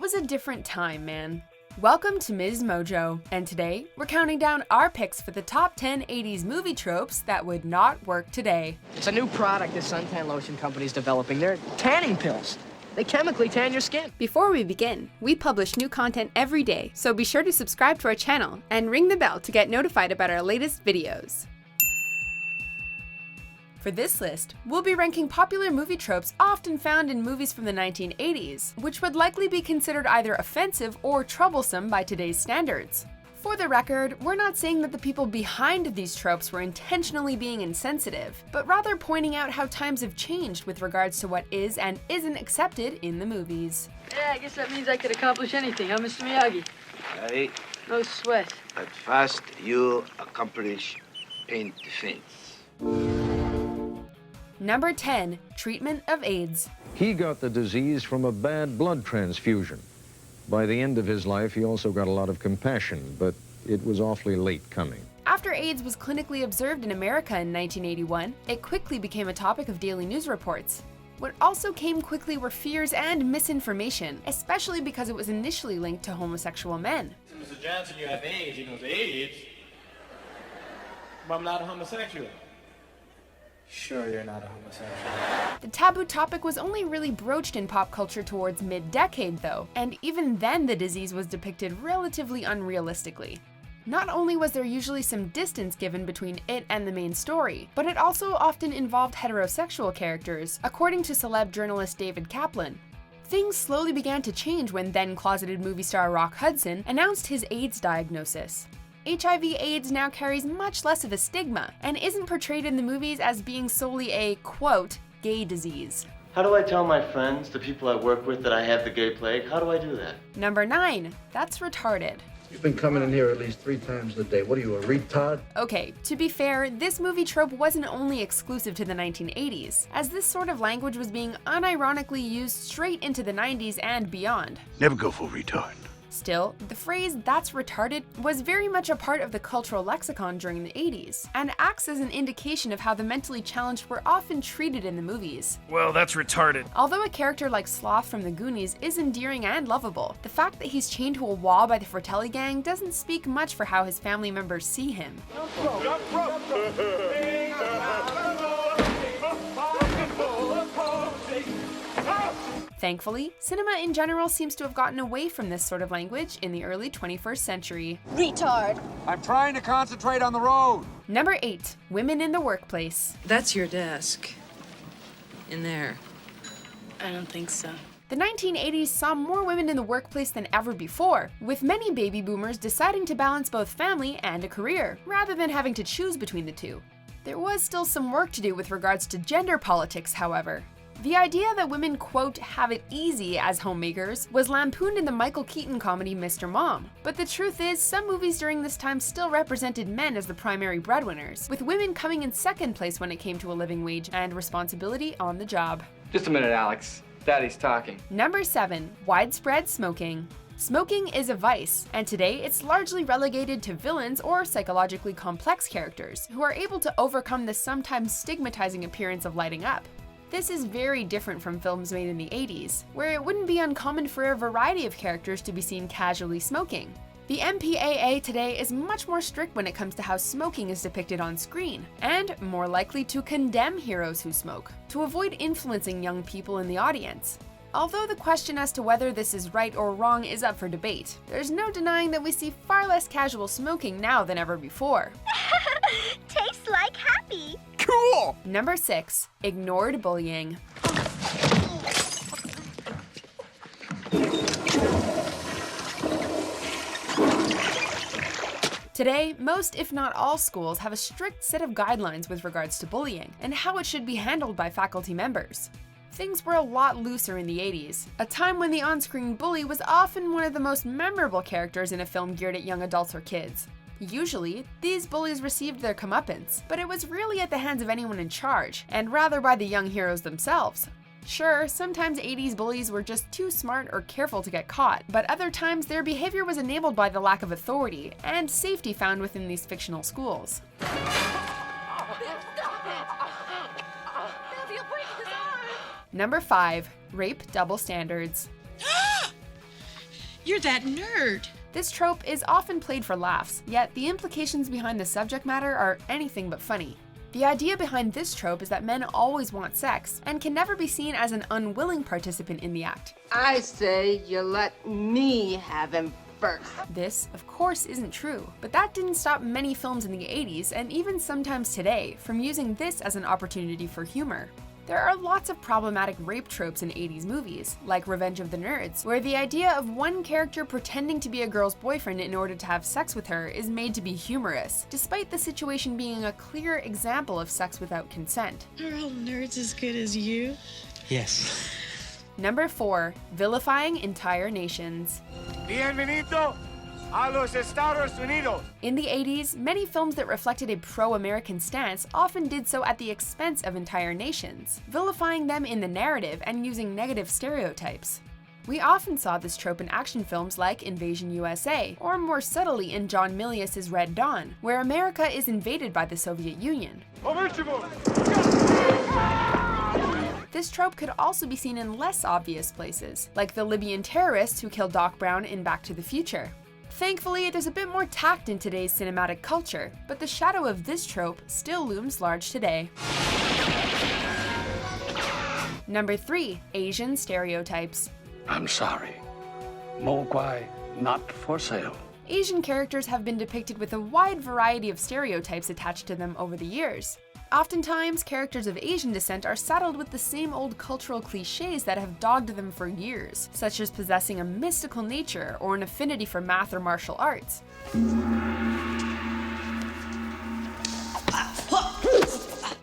was a different time, man. Welcome to Ms. Mojo, and today we're counting down our picks for the top 10 80s movie tropes that would not work today. It's a new product this suntan lotion company's developing. They're tanning pills. They chemically tan your skin. Before we begin, we publish new content every day, so be sure to subscribe to our channel and ring the bell to get notified about our latest videos. For this list, we'll be ranking popular movie tropes often found in movies from the 1980s, which would likely be considered either offensive or troublesome by today's standards. For the record, we're not saying that the people behind these tropes were intentionally being insensitive, but rather pointing out how times have changed with regards to what is and isn't accepted in the movies. Yeah, I guess that means I could accomplish anything, huh, Mr. Miyagi? Hey, No sweat. at first you accomplish paint defense. Number 10. Treatment of AIDS. He got the disease from a bad blood transfusion. By the end of his life, he also got a lot of compassion, but it was awfully late coming. After AIDS was clinically observed in America in 1981, it quickly became a topic of daily news reports. What also came quickly were fears and misinformation, especially because it was initially linked to homosexual men. Mr. Johnson, you have AIDS. You know, AIDS. But I'm not a homosexual. Sure, you're not a homosexual. The taboo topic was only really broached in pop culture towards mid-decade though, and even then the disease was depicted relatively unrealistically. Not only was there usually some distance given between it and the main story, but it also often involved heterosexual characters, according to celeb journalist David Kaplan. Things slowly began to change when then-closeted movie star Rock Hudson announced his AIDS diagnosis. HIV/AIDS now carries much less of a stigma and isn't portrayed in the movies as being solely a, quote, gay disease. How do I tell my friends, the people I work with, that I have the gay plague? How do I do that? Number 9. That's retarded. You've been coming in here at least 3 times a day. What are you, a retard? Okay, to be fair, this movie trope wasn't only exclusive to the 1980s, as this sort of language was being unironically used straight into the 90s and beyond. Never go full retard. Still, the phrase "that's retarded" was very much a part of the cultural lexicon during the 80s, and acts as an indication of how the mentally challenged were often treated in the movies. Well, that's retarded. Although a character like Sloth from the Goonies is endearing and lovable, the fact that he's chained to a wall by the Fratelli gang doesn't speak much for how his family members see him. Thankfully, cinema in general seems to have gotten away from this sort of language in the early 21st century. Retard. I'm trying to concentrate on the road. Number 8. Women in the workplace. That's your desk. In there. I don't think so. The 1980s saw more women in the workplace than ever before, with many baby boomers deciding to balance both family and a career, rather than having to choose between the two. There was still some work to do with regards to gender politics, however. The idea that women, quote, have it easy as homemakers was lampooned in the Michael Keaton comedy Mr. Mom. But the truth is, some movies during this time still represented men as the primary breadwinners, with women coming in second place when it came to a living wage and responsibility on the job. Just a minute, Alex. Daddy's talking. Number 7. Widespread smoking. Smoking is a vice, and today it's largely relegated to villains or psychologically complex characters who are able to overcome the sometimes stigmatizing appearance of lighting up. This is very different from films made in the 80s, where it wouldn't be uncommon for a variety of characters to be seen casually smoking. The MPAA today is much more strict when it comes to how smoking is depicted on screen, and more likely to condemn heroes who smoke, to avoid influencing young people in the audience. Although the question as to whether this is right or wrong is up for debate, there's no denying that we see far less casual smoking now than ever before. Tastes like happy. Cool! Number 6. Ignored bullying. Today, most if not all schools have a strict set of guidelines with regards to bullying and how it should be handled by faculty members. Things were a lot looser in the 80s, a time when the on-screen bully was often one of the most memorable characters in a film geared at young adults or kids. Usually, these bullies received their comeuppance, but it was rarely at the hands of anyone in charge, and rather by the young heroes themselves. Sure, sometimes 80s bullies were just too smart or careful to get caught, but other times their behavior was enabled by the lack of authority and safety found within these fictional schools. Number 5. Rape double standards. you're that nerd. This trope is often played for laughs, yet the implications behind the subject matter are anything but funny. The idea behind this trope is that men always want sex, and can never be seen as an unwilling participant in the act. I say you let me have him first. This, of course, isn't true, but that didn't stop many films in the 80s, and even sometimes today, from using this as an opportunity for humor. There are lots of problematic rape tropes in 80s movies, like Revenge of the Nerds, where the idea of one character pretending to be a girl's boyfriend in order to have sex with her is made to be humorous, despite the situation being a clear example of sex without consent. Are all nerds as good as you? Yes. Number 4. Vilifying entire nations. Bienvenido a los Estados Unidos. In the 80s, many films that reflected a pro-American stance often did so at the expense of entire nations, vilifying them in the narrative and using negative stereotypes. We often saw this trope in action films like Invasion USA, or more subtly in John Milius's Red Dawn, where America is invaded by the Soviet Union. This trope could also be seen in less obvious places, like the Libyan terrorists who killed Doc Brown in Back to the Future. Thankfully, there's a bit more tact in today's cinematic culture, but the shadow of this trope still looms large today. Number 3. Asian stereotypes. I'm sorry. Mogwai, not for sale. Asian characters have been depicted with a wide variety of stereotypes attached to them over the years. Oftentimes, characters of Asian descent are saddled with the same old cultural cliches that have dogged them for years, such as possessing a mystical nature or an affinity for math or martial arts.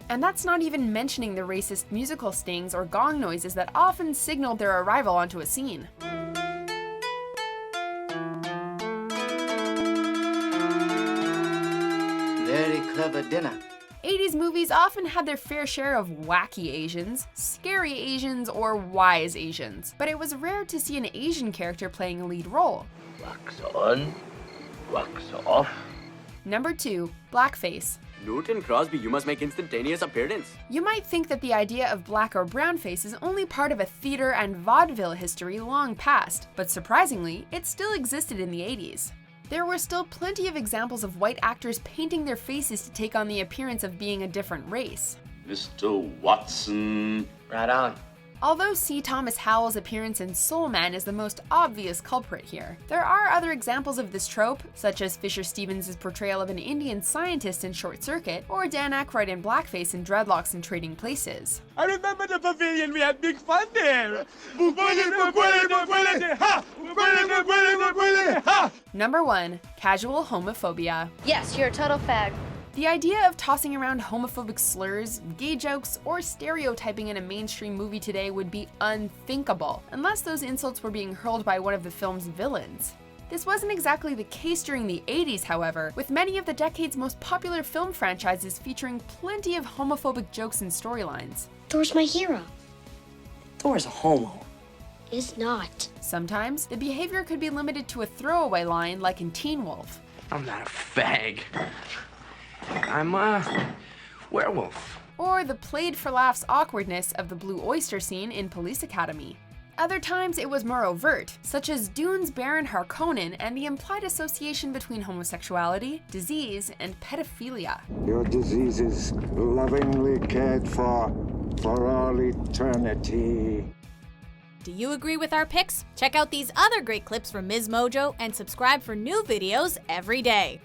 And that's not even mentioning the racist musical stings or gong noises that often signaled their arrival onto a scene. Very clever dinner. 80s movies often had their fair share of wacky Asians, scary Asians, or wise Asians, but it was rare to see an Asian character playing a lead role. Wax on, wax off. Number 2. Blackface. Newton Crosby, you must make instantaneous appearance. You might think that the idea of black or brownface is only part of a theater and vaudeville history long past, but surprisingly, it still existed in the 80s. There were still plenty of examples of white actors painting their faces to take on the appearance of being a different race. Mr. Watson. Right on. Although C. Thomas Howell's appearance in Soul Man is the most obvious culprit here, there are other examples of this trope, such as Fisher Stevens' portrayal of an Indian scientist in Short Circuit, or Dan Aykroyd in blackface in Dreadlocks and Trading Places. I remember the pavilion. We had big fun there. Number 1. Casual homophobia. Yes, you're a total fag. The idea of tossing around homophobic slurs, gay jokes, or stereotyping in a mainstream movie today would be unthinkable, unless those insults were being hurled by one of the film's villains. This wasn't exactly the case during the 80s, however, with many of the decade's most popular film franchises featuring plenty of homophobic jokes and storylines. Thor's my hero. Thor's a homo. Is not. Sometimes, the behavior could be limited to a throwaway line like in Teen Wolf. I'm not a fag. I'm a werewolf. Or the played-for-laughs awkwardness of the Blue Oyster scene in Police Academy. Other times it was more overt, such as Dune's Baron Harkonnen and the implied association between homosexuality, disease, and pedophilia. Your disease is lovingly cared for all eternity. Do you agree with our picks? Check out these other great clips from Ms. Mojo and subscribe for new videos every day.